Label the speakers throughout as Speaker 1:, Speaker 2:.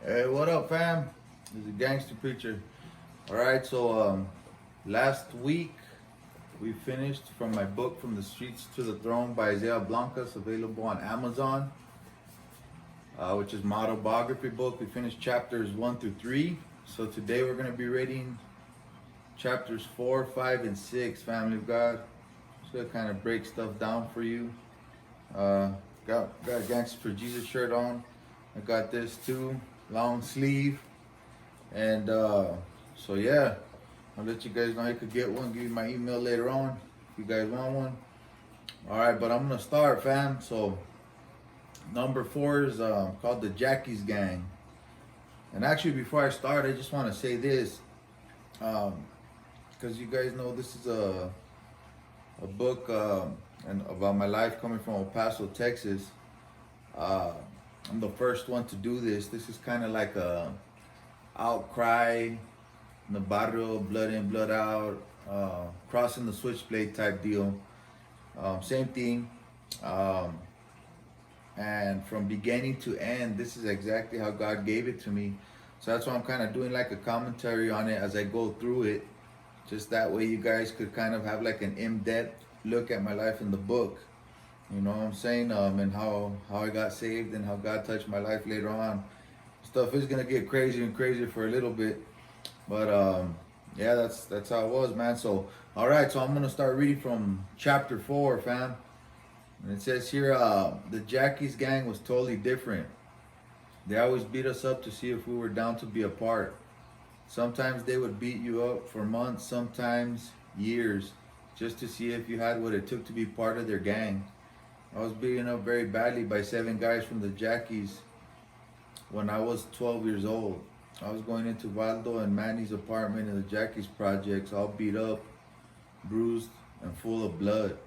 Speaker 1: Hey, what up, fam? This is a gangster preacher. All right, so last week we finished from my book "From the Streets to the Throne" by Isaiah Blancas, available on Amazon, which is my autobiography book. We finished chapters 1 through 3. So today we're gonna be reading chapters 4, 5, and 6. Family of God, just gonna kind of break stuff down for you. Got a Gangster for Jesus shirt on. I got this too, long sleeve. And so yeah, I'll let you guys know you could get one. Give you my email later on if you guys want one. All right, but I'm gonna start, fam. So number 4 is called the Jackie's Gang. And actually, before I start, I just want to say this, because you guys know this is a book and about my life coming from El Paso, Texas. I'm the first one to do this. This is kind of like a outcry in the barrio, blood in, blood out, crossing the switchblade type deal. Same thing. And from beginning to end, this is exactly how God gave it to me. So that's why I'm kind of doing like a commentary on it as I go through it. Just that way you guys could kind of have like an in-depth look at my life in the book. You know what I'm saying? And how I got saved and how God touched my life later on. Stuff is gonna get crazier and crazier for a little bit, but yeah, that's how it was, man. So all right, so I'm gonna start reading from chapter 4, fam. And it says here, the Jackie's gang was totally different. They always beat us up to see if we were down to be a part. Sometimes they would beat you up for months, sometimes years, just to see if you had what it took to be part of their gang. I was beaten up very badly by 7 guys from the Jackies when I was 12 years old. I was going into Waldo and Manny's apartment in the Jackies projects, all beat up, bruised, and full of blood.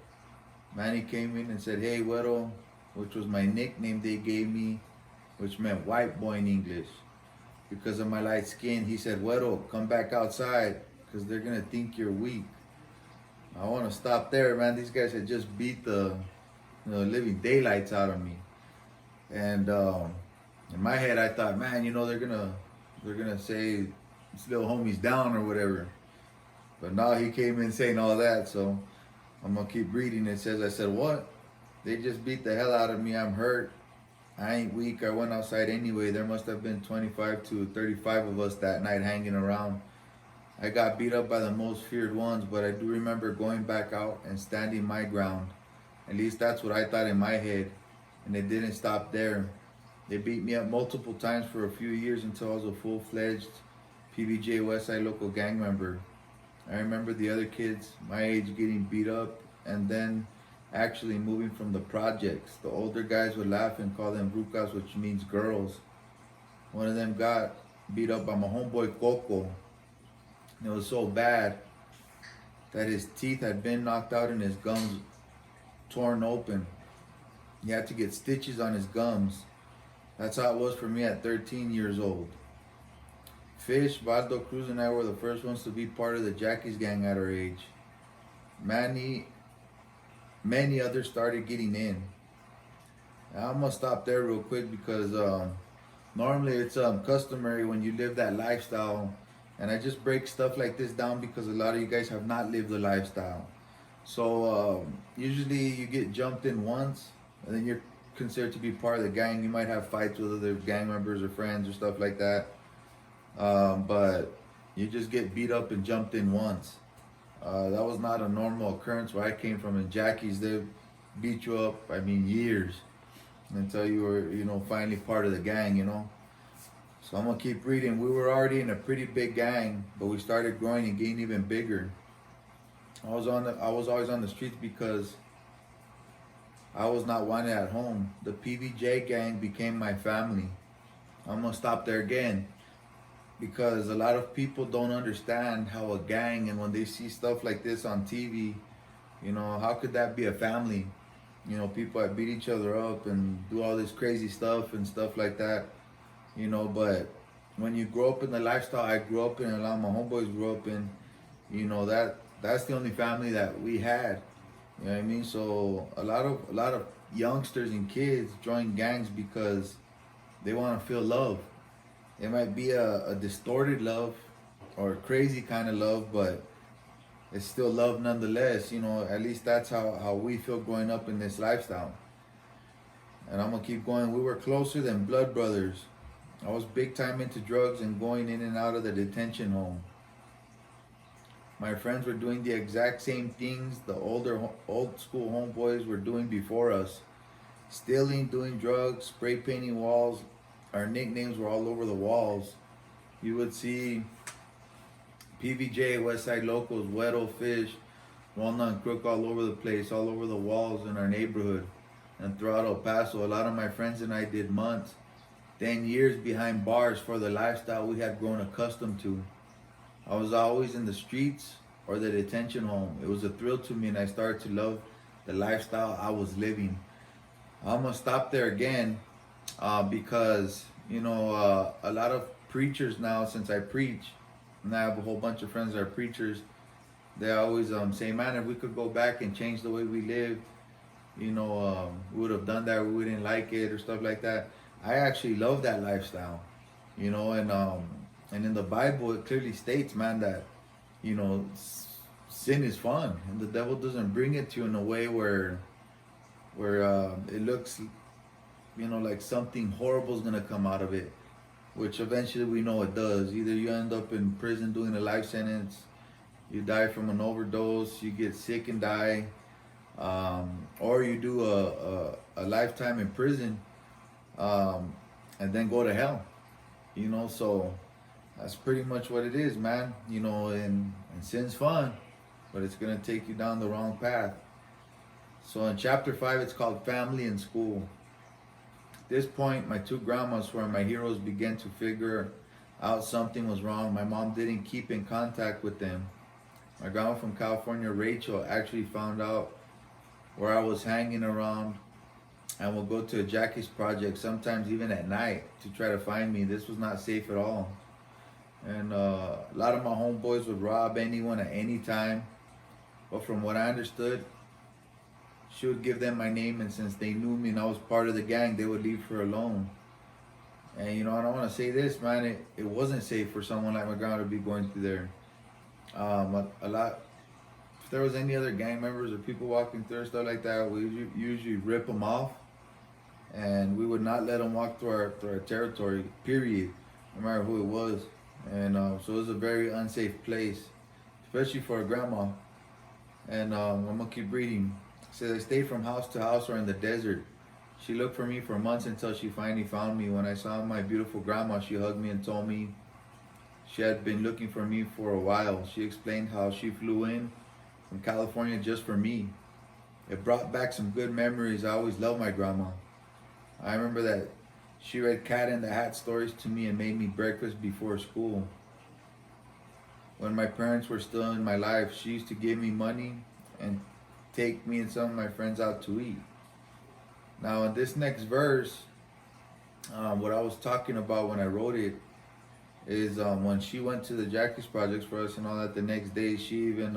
Speaker 1: Manny came in and said, "Hey, Güero," which was my nickname they gave me, which meant white boy in English. Because of my light skin, he said, "Güero, come back outside, because they're going to think you're weak." I want to stop there, man. These guys had just beat the living daylights out of me. And in my head, I thought, man, they're gonna say this little homie's down or whatever. But now he came in saying all that, so I'm gonna keep reading. It says, I said, "What? They just beat the hell out of me. I'm hurt. I ain't weak. I went outside anyway. There must have been 25 to 35 of us that night hanging around. I got beat up by the most feared ones, but I do remember going back out and standing my ground. At least that's what I thought in my head. And it didn't stop there. They beat me up multiple times for a few years until I was a full-fledged PBJ Westside local gang member. I remember the other kids my age getting beat up and then actually moving from the projects. The older guys would laugh and call them rucas, which means girls. One of them got beat up by my homeboy Coco. And it was so bad that his teeth had been knocked out and his gums torn open. He had to get stitches on his gums. That's how it was for me at 13 years old. Fish, Valdo Cruz, and I were the first ones to be part of the Jackie's gang at our age. Many others started getting in. Now, I'm gonna stop there real quick because normally it's customary when you live that lifestyle, and I just break stuff like this down because a lot of you guys have not lived the lifestyle. So usually you get jumped in once, and then you're considered to be part of the gang. You might have fights with other gang members or friends or stuff like that, but you just get beat up and jumped in once. That was not a normal occurrence where I came from. In Jackie's, they beat you up, years, until you were, finally part of the gang, So I'm gonna keep reading. We were already in a pretty big gang, but we started growing and getting even bigger. I was always on the streets because I was not wanted at home. The PVJ gang became my family. I'm gonna stop there again because a lot of people don't understand how a gang, and when they see stuff like this on TV, how could that be a family? People that beat each other up and do all this crazy stuff and stuff like that. But when you grow up in the lifestyle I grew up in and a lot of my homeboys grew up in, that's the only family that we had. You know what I mean? So a lot of youngsters and kids join gangs because they want to feel love. It might be a distorted love or a crazy kind of love, but it's still love nonetheless. You know, at least that's how we feel growing up in this lifestyle. And I'm gonna keep going. We were closer than blood brothers. I was big time into drugs and going in and out of the detention home. My friends were doing the exact same things the old school homeboys were doing before us. Stealing, doing drugs, spray painting walls. Our nicknames were all over the walls. You would see PVJ, Westside Locals, Weddle, Fish, Walnut and Crook all over the place, all over the walls in our neighborhood and throughout El Paso. A lot of my friends and I did months, 10 years behind bars for the lifestyle we had grown accustomed to. I was always in the streets or the detention home. It was a thrill to me and I started to love the lifestyle I was living. I'm gonna stop there again because, you know, a lot of preachers now, since I preach, and I have a whole bunch of friends that are preachers, they always say, man, if we could go back and change the way we live, you know, we would have done that, we wouldn't like it or stuff like that. I actually love that lifestyle, you know, and in the Bible it clearly states, man, that, you know, sin is fun and the devil doesn't bring it to you in a way where it looks, you know, like something horrible is gonna come out of it, which eventually we know it does. Either you end up in prison doing a life sentence, you die from an overdose, you get sick and die, or you do a lifetime in prison and then go to hell, you know. So that's pretty much what it is, man, you know. And sin's fun, but it's gonna take you down the wrong path. So in chapter 5, it's called Family and School. At this point, my two grandmas were my heroes began to figure out something was wrong. My mom didn't keep in contact with them. My grandma from California, Rachel, actually found out where I was hanging around and would go to a Jackie's project, sometimes even at night, to try to find me. This was not safe at all. And a lot of my homeboys would rob anyone at any time. But from what I understood, she would give them my name, and since they knew me and I was part of the gang, they would leave her alone. And you know, I don't want to say this, man, it wasn't safe for someone like my grandma to be going through there. A lot, if there was any other gang members or people walking through or stuff like that, we usually rip them off, and we would not let them walk through our territory, period, no matter who it was. And so it was a very unsafe place, especially for a grandma. And I'm gonna keep reading. It says, I stayed from house to house or in the desert. She looked for me for months until she finally found me. When I saw my beautiful grandma, she hugged me and told me she had been looking for me for a while. She explained how she flew in from California just for me. It brought back some good memories. I always loved my grandma. I remember that she read Cat in the Hat stories to me and made me breakfast before school. When my parents were still in my life, she used to give me money and take me and some of my friends out to eat. Now in this next verse, what I was talking about when I wrote it is when she went to the Jackie's projects for us and all that, the next day she even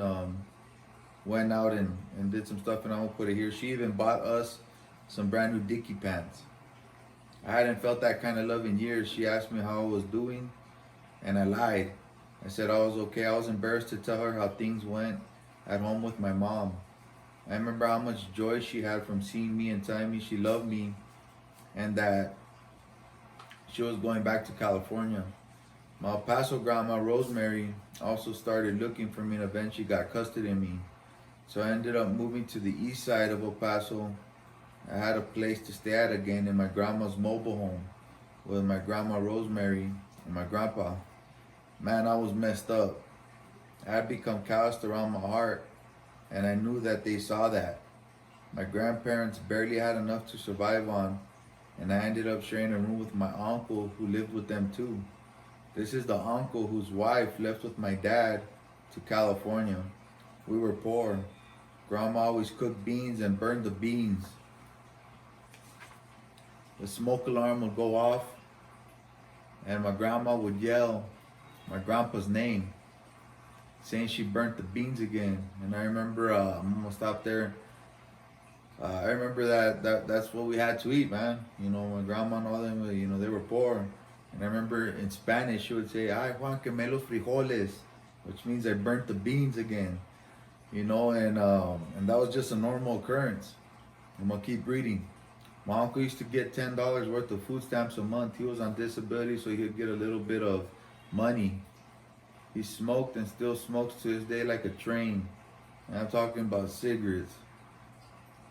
Speaker 1: went out and did some stuff, and I won't put it here. She even bought us some brand new Dickie pants. I hadn't felt that kind of love in years. She asked me how I was doing and I lied. I said I was okay. I was embarrassed to tell her how things went at home with my mom. I remember how much joy she had from seeing me and telling me she loved me and that she was going back to California. My El Paso grandma, Rosemary, also started looking for me and eventually got custody of me. So I ended up moving to the east side of El Paso. I had a place to stay at again in my grandma's mobile home with my grandma, Rosemary, and my grandpa. Man, I was messed up. I had become calloused around my heart, and I knew that they saw that. My grandparents barely had enough to survive on, and I ended up sharing a room with my uncle who lived with them too. This is the uncle whose wife left with my dad to California. We were poor. Grandma always cooked beans and burned the beans. The smoke alarm would go off, and my grandma would yell my grandpa's name, saying she burnt the beans again. And I remember, I'm gonna stop there. I remember that's what we had to eat, man. You know, my grandma and all them, you know, they were poor. And I remember in Spanish, she would say, "Ay, Juan, quemé los frijoles," which means I burnt the beans again. You know, and that was just a normal occurrence. I'm gonna keep reading. My uncle used to get $10 worth of food stamps a month. He was on disability, so he'd get a little bit of money. He smoked and still smokes to this day like a train. And I'm talking about cigarettes.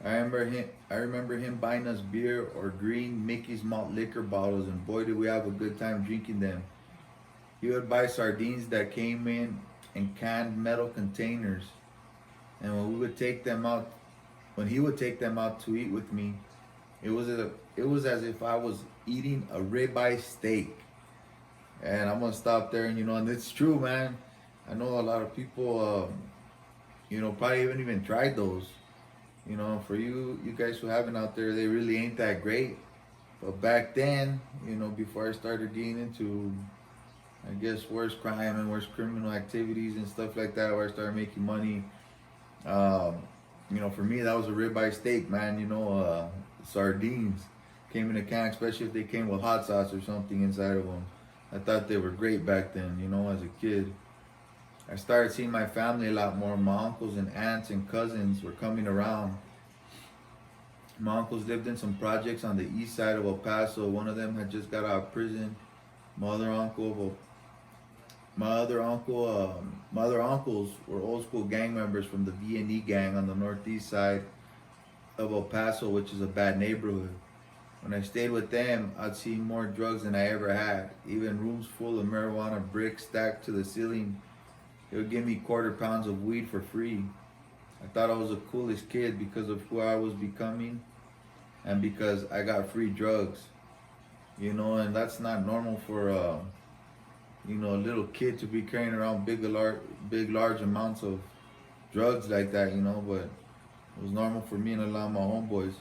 Speaker 1: I remember him buying us beer or green Mickey's malt liquor bottles, and boy did we have a good time drinking them. He would buy sardines that came in canned metal containers, and when he would take them out to eat with me, it was as if I was eating a ribeye steak. And I'm gonna stop there, and it's true, man. I know a lot of people, probably haven't even tried those. For you guys who haven't out there, they really ain't that great. But back then, before I started getting into, I guess, worse crime and worse criminal activities and stuff like that, where I started making money, for me, that was a ribeye steak, man. Sardines came in a can, especially if they came with hot sauce or something inside of them. I thought they were great back then, as a kid. I started seeing my family a lot more. My uncles and aunts and cousins were coming around. My uncles lived in some projects on the east side of El Paso. One of them had just got out of prison. My other uncles were old school gang members from the V&E gang on the northeast side of El Paso, which is a bad neighborhood. When I stayed with them, I'd see more drugs than I ever had. Even rooms full of marijuana bricks stacked to the ceiling. They would give me quarter pounds of weed for free. I thought I was the coolest kid because of who I was becoming and because I got free drugs. And that's not normal for a little kid to be carrying around large amounts of drugs like that, but it was normal for me and a lot of my homeboys.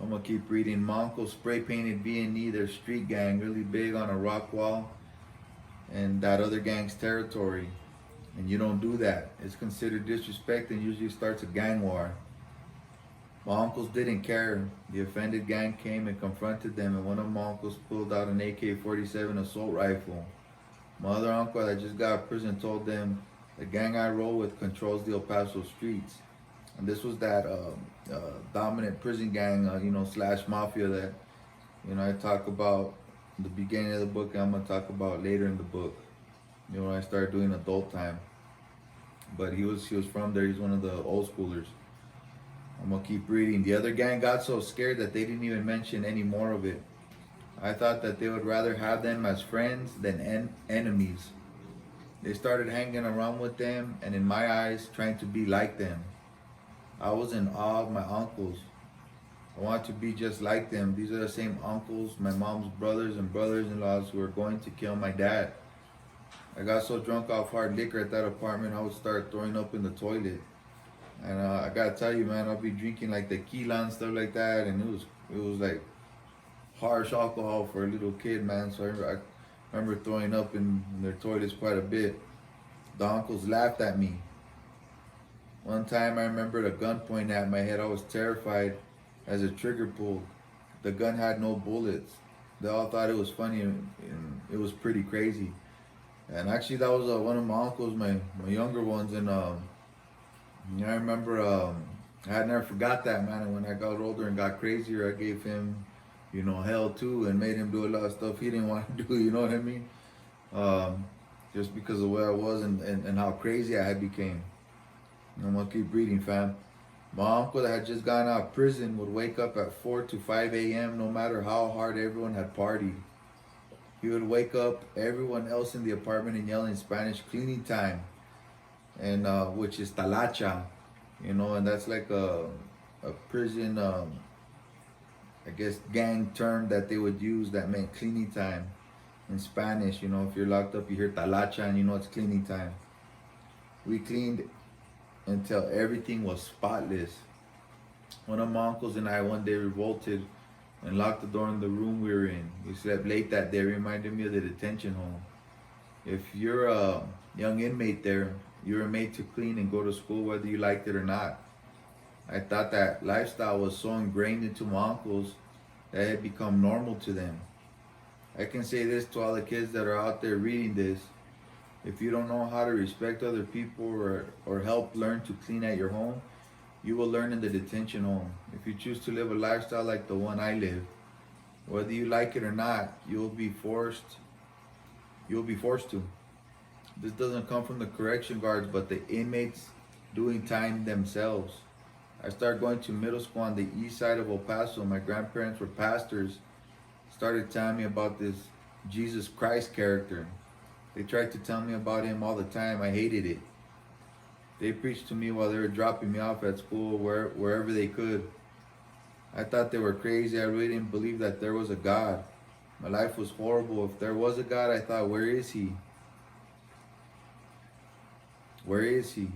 Speaker 1: I'm gonna keep reading. My uncle spray painted V&E, their street gang, really big on a rock wall and that other gang's territory. And you don't do that. It's considered disrespect and usually starts a gang war. My uncles didn't care. The offended gang came and confronted them, and one of my uncles pulled out an AK-47 assault rifle. My other uncle that just got out of prison told them, "The gang I roll with controls the El Paso streets." And this was that dominant prison gang, slash mafia that, I talk about in the beginning of the book, and I'm going to talk about later in the book. When I started doing adult time. But he was from there. He's one of the old schoolers. I'm gonna keep reading. The other gang got so scared that they didn't even mention any more of it. I thought that they would rather have them as friends than enemies. They started hanging around with them, and in my eyes, trying to be like them. I was in awe of my uncles. I wanted to be just like them. These are the same uncles, my mom's brothers and brothers-in-laws who were going to kill my dad. I got so drunk off hard liquor at that apartment, I would start throwing up in the toilet. And I gotta tell you, man, I'll be drinking like tequila and stuff like that, and it was like harsh alcohol for a little kid, man. So I remember throwing up in their toilets quite a bit. The uncles laughed at me. One time I remembered a gun pointing at my head. I was terrified as a trigger pulled. The gun had no bullets. They all thought it was funny, and it was pretty crazy. And actually, that was one of my uncles, my younger ones, and I remember I had never forgot that, man. And when I got older and got crazier, I gave him, hell too, and made him do a lot of stuff he didn't want to do. You know what I mean? Just because of the way I was and how crazy I had became. I'm gonna keep reading, fam. My uncle that had just gotten out of prison would wake up at 4 to 5 a.m. no matter how hard everyone had partied. He would wake up everyone else in the apartment and yell in Spanish, "Cleaning time," and which is talacha, and that's like a prison, I guess, gang term that they would use that meant cleaning time in Spanish. If you're locked up, you hear talacha and it's cleaning time. We cleaned until everything was spotless. One of my uncles and I one day revolted and locked the door in the room we were in. We slept late that day. It reminded me of the detention home. If you're a young inmate there, you're made to clean and go to school whether you liked it or not. I thought that lifestyle was so ingrained into my uncles that it had become normal to them. I can say this to all the kids that are out there reading this. If you don't know how to respect other people or help learn to clean at your home, you will learn in the detention home. If you choose to live a lifestyle like the one I live, whether you like it or not, you'll be forced to. This doesn't come from the correction guards, but the inmates doing time themselves. I started going to middle school on the east side of El Paso. My grandparents were pastors. Started telling me about this Jesus Christ character. They tried to tell me about him all the time. I hated it. They preached to me while they were dropping me off at school, wherever they could. I thought they were crazy. I really didn't believe that there was a God. My life was horrible. If there was a God, I thought, where is he? Where is he?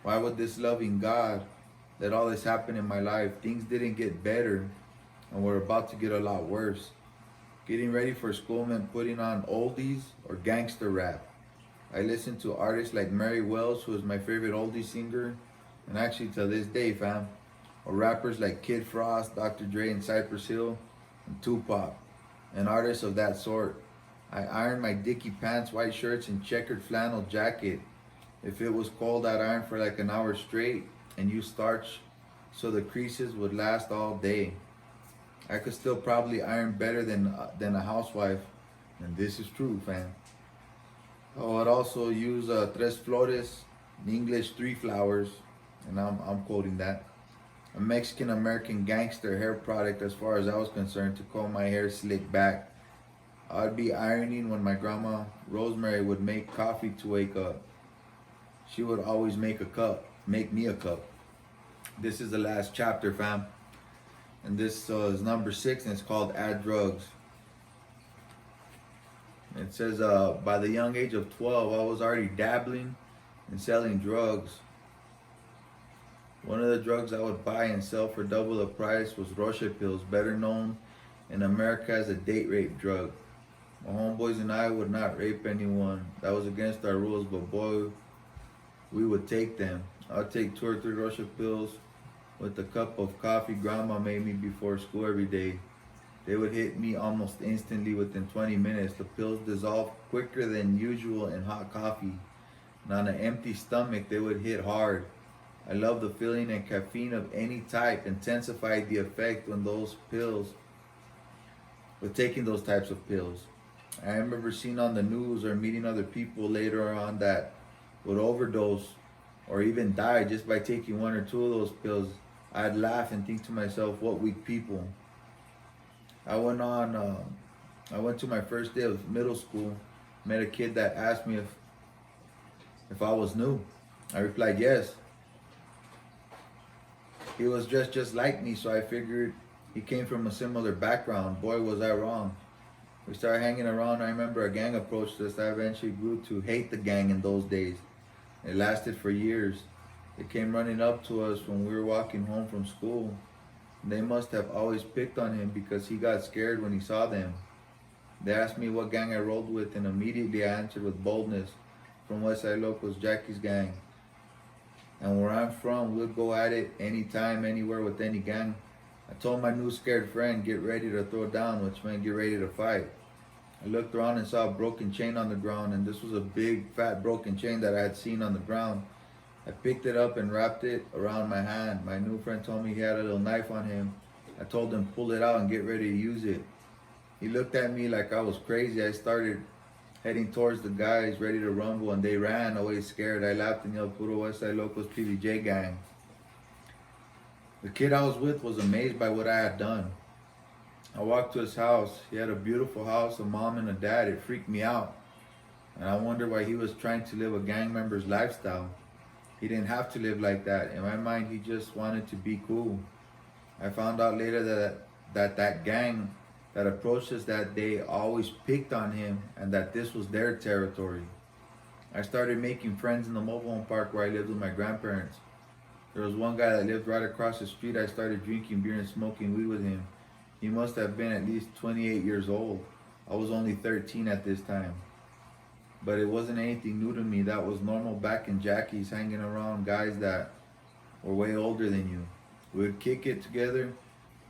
Speaker 1: Why would this loving God let all this happen in my life? Things didn't get better and were about to get a lot worse. Getting ready for school meant putting on oldies or gangster rap. I listened to artists like Mary Wells, who is my favorite oldie singer, and actually to this day, fam. Or rappers like Kid Frost, Dr. Dre, and Cypress Hill, and Tupac, and artists of that sort. I ironed my Dickie pants, white shirts, and checkered flannel jacket. If it was cold, I'd iron for like an hour straight and use starch so the creases would last all day. I could still probably iron better than a housewife, and this is true, fam. I would also use tres flores, in English 3 flowers, and I'm quoting that. A Mexican-American gangster hair product as far as I was concerned, to comb my hair slick back. I'd be ironing when my grandma Rosemary would make coffee to wake up. She would always make me a cup. This is the last chapter, fam. And this is number 6, and it's called Add Drugs. It says, by the young age of 12, I was already dabbling in selling drugs. One of the drugs I would buy and sell for double the price was Roche pills, better known in America as a date rape drug. My homeboys and I would not rape anyone. That was against our rules, but boy, we would take them. I'd take 2 or 3 Roche pills with a cup of coffee Grandma made me before school every day. They would hit me almost instantly within 20 minutes. The pills dissolved quicker than usual in hot coffee. And on an empty stomach, they would hit hard. I love the feeling, and caffeine of any type intensified the effect when taking those types of pills. I remember seeing on the news or meeting other people later on that would overdose or even die just by taking 1 or 2 of those pills. I'd laugh and think to myself, what weak people. I went to my first day of middle school, met a kid that asked me if I was new. I replied yes. He was dressed just like me, so I figured he came from a similar background. Boy, was I wrong. We started hanging around. I remember a gang approached us. I eventually grew to hate the gang in those days. It lasted for years. They came running up to us when we were walking home from school. They must have always picked on him because he got scared when he saw them. They asked me what gang I rolled with, and immediately I answered with boldness, from Westside Locals, Jackie's gang. And where I'm from, we'll go at it anytime, anywhere with any gang. I told my new scared friend, get ready to throw down, which meant get ready to fight. I looked around and saw a broken chain on the ground, and this was a big, fat, broken chain that I had seen on the ground. I picked it up and wrapped it around my hand. My new friend told me he had a little knife on him. I told him, pull it out and get ready to use it. He looked at me like I was crazy. I started heading towards the guys, ready to rumble, and they ran away scared. I laughed and yelled, Puro Westside Locals PBJ gang. The kid I was with was amazed by what I had done. I walked to his house. He had a beautiful house, a mom and a dad. It freaked me out. And I wondered why he was trying to live a gang member's lifestyle. He didn't have to live like that. In my mind, he just wanted to be cool. I found out later that gang that approached us that day always picked on him, and that this was their territory. I started making friends in the mobile home park where I lived with my grandparents. There was one guy that lived right across the street. I started drinking beer and smoking weed with him. He must have been at least 28 years old. I was only 13 at this time. But it wasn't anything new to me. That was normal back in Jackie's, hanging around guys that were way older than you. We would kick it together.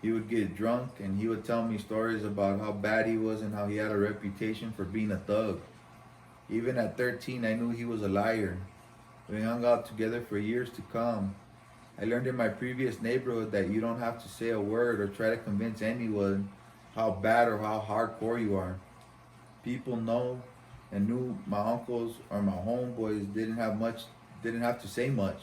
Speaker 1: he would get drunk and he would tell me stories about how bad he was and how he had a reputation for being a thug. Even at 13, I knew he was a liar. We hung out together for years to come. I learned in my previous neighborhood that you don't have to say a word or try to convince anyone how bad or how hardcore you are. People know and knew my uncles or my homeboys didn't have to say much.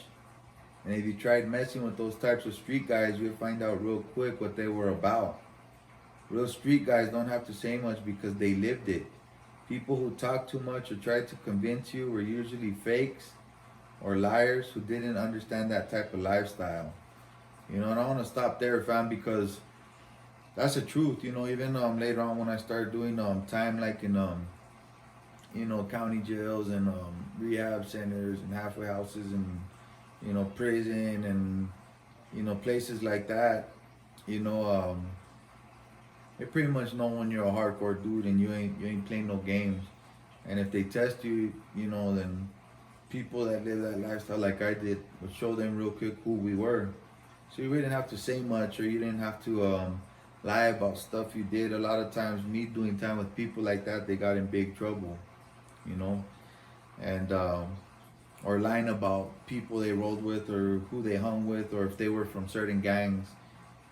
Speaker 1: And if you tried messing with those types of street guys, you'd find out real quick what they were about. Real street guys don't have to say much because they lived it. People who talk too much or try to convince you were usually fakes or liars who didn't understand that type of lifestyle. You know, and I want to stop there, fam, because that's the truth. You know, even later on when I started doing time like in county jails and rehab centers and halfway houses and prison and places like that, they pretty much know when you're a hardcore dude and you ain't playing no games. And if they test you, then people that live that lifestyle like I did would show them real quick who we were. So you didn't have to say much, or you didn't have to lie about stuff you did. A lot of times, me doing time with people like that, they got in big trouble, and or lying about people they rolled with or who they hung with, or if they were from certain gangs.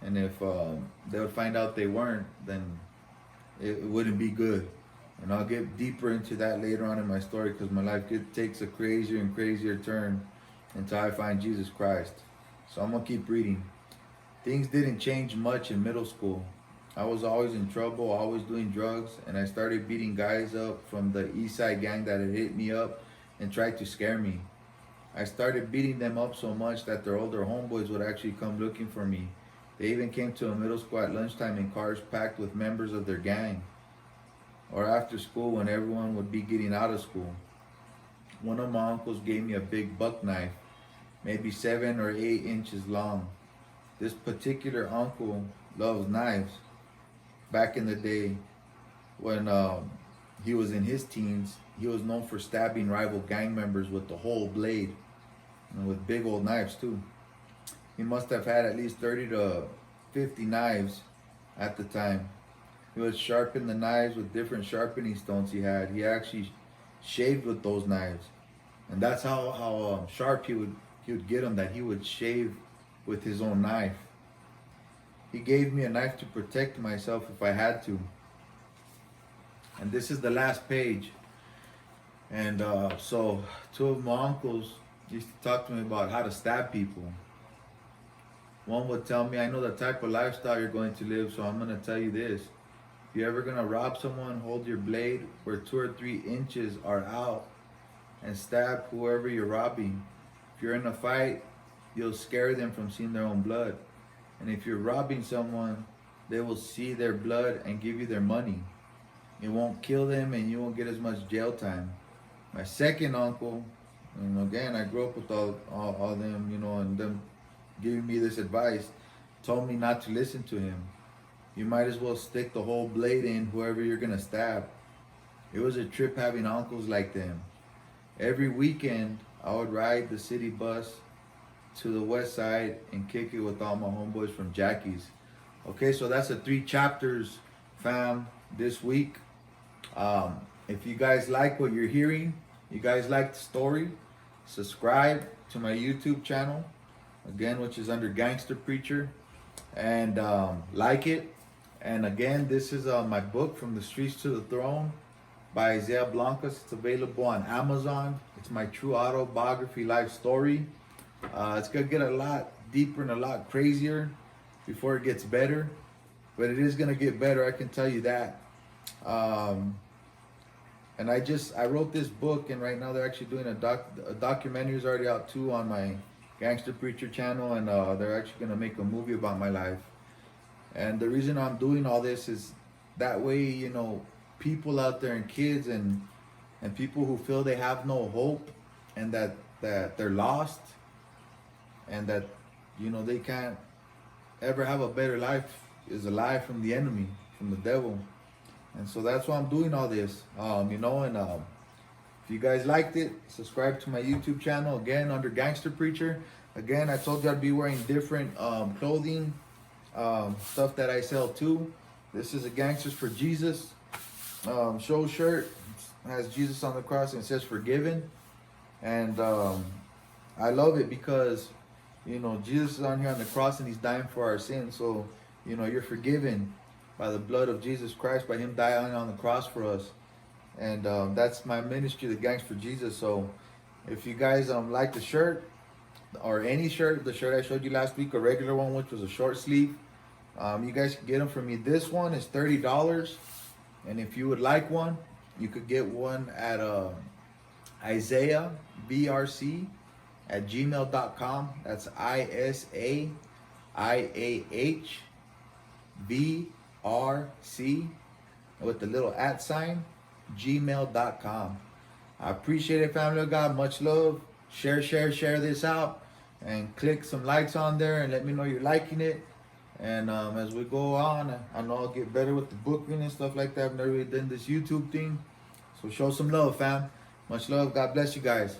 Speaker 1: And if they would find out they weren't, then it wouldn't be good. And I'll get deeper into that later on in my story, because my life takes a crazier and crazier turn until I find Jesus Christ. So I'm going to keep reading. Things didn't change much in middle school. I was always in trouble, always doing drugs, and I started beating guys up from the East Side gang that had hit me up and tried to scare me. I started beating them up so much that their older homeboys would actually come looking for me. They even came to a middle school at lunchtime in cars packed with members of their gang, or after school when everyone would be getting out of school. One of my uncles gave me a big buck knife, maybe 7 or 8 inches long. This particular uncle loves knives. Back in the day, when he was in his teens, he was known for stabbing rival gang members with the whole blade, and with big old knives too. He must have had at least 30 to 50 knives at the time. He would sharpen the knives with different sharpening stones he had. He actually shaved with those knives, and that's how sharp he would get them, that he would shave with his own knife. He gave me a knife to protect myself if I had to. And this is the last page. And so 2 of my uncles used to talk to me about how to stab people. One would tell me, I know the type of lifestyle you're going to live, so I'm going to tell you this. If you're ever going to rob someone, hold your blade where 2 or 3 inches are out and stab whoever you're robbing. If you're in a fight, you'll scare them from seeing their own blood. And if you're robbing someone, they will see their blood and give you their money. It won't kill them and you won't get as much jail time. My second uncle, and again, I grew up with all them, and them giving me this advice, told me not to listen to him. You might as well stick the whole blade in whoever you're gonna stab. It was a trip having uncles like them. Every weekend, I would ride the city bus to the west side and kick it with all my homeboys from Jackie's. Okay, so that's the 3 chapters, fam, this week. If you guys like what you're hearing, you guys like the story, subscribe to my YouTube channel, again, which is under Gangster Preacher, and like it. And again, this is my book, From the Streets to the Throne by Isaiah Blancas. It's available on Amazon. It's my true autobiography life story. It's gonna get a lot deeper and a lot crazier before it gets better, but it is gonna get better, I can tell you that. And I wrote this book, and right now they're actually doing a documentary is already out too on my Gangster Preacher channel, and they're actually gonna make a movie about my life. And the reason I'm doing all this is that way, people out there and kids and people who feel they have no hope and that they're lost and that they can't ever have a better life is a lie from the enemy, from the devil. And so that's why I'm doing all this, and if you guys liked it, subscribe to my YouTube channel, again, under Gangster Preacher. Again, I told you I'd be wearing different clothing stuff that I sell too. This is a Gangsters for Jesus show shirt. It has Jesus on the cross and it says forgiven. And I love it because, you know, Jesus is on here on the cross and he's dying for our sins. So, you know, you're forgiven by the blood of Jesus Christ, by him dying on the cross for us. And that's my ministry, the Gangs for Jesus. So if you guys like the shirt or any shirt, the shirt I showed you last week, a regular one, which was a short sleeve, you guys can get them from me. This one is $30. And if you would like one, you could get one at IsaiahVRC@gmail.com. That's IsaiahVRC with the little @ gmail.com. I appreciate it, family of God. Much love. Share this out and click some likes on there and let me know you're liking it. And as we go on, I know I'll get better with the booking and stuff like that. I've never really done this YouTube thing. So show some love, fam. Much love. God bless you guys.